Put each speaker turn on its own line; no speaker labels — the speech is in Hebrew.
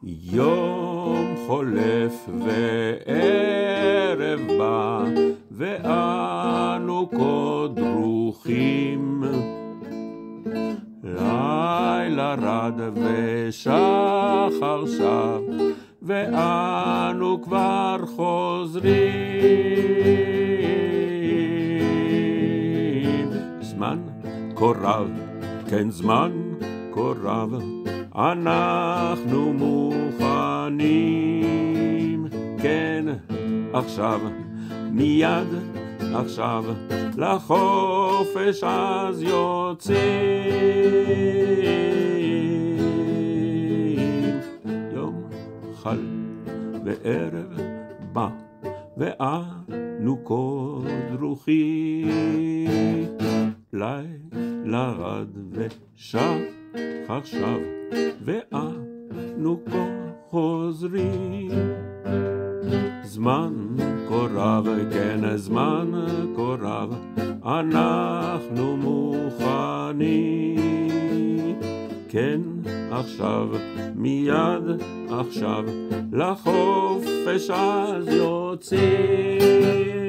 יום חולף וערב בא, ואנו כה דרוכים. לילה רד ושחר שב, ואנו כבר חוזרים. זמן כה רב, כן זמן כה רב, אנחנו מוכנים. כן, עכשיו, מיד עכשיו, לחופש אז יוצאים. יום חל וערב בא, ואנו כה דרוכים. לילה רד ושחר שב, ואנו כה חוזרים. זמן כה רב, כן זמן כה רב, אנחנו מוכנים. כן עכשיו, מיד עכשיו, לחופש אז יוצאים.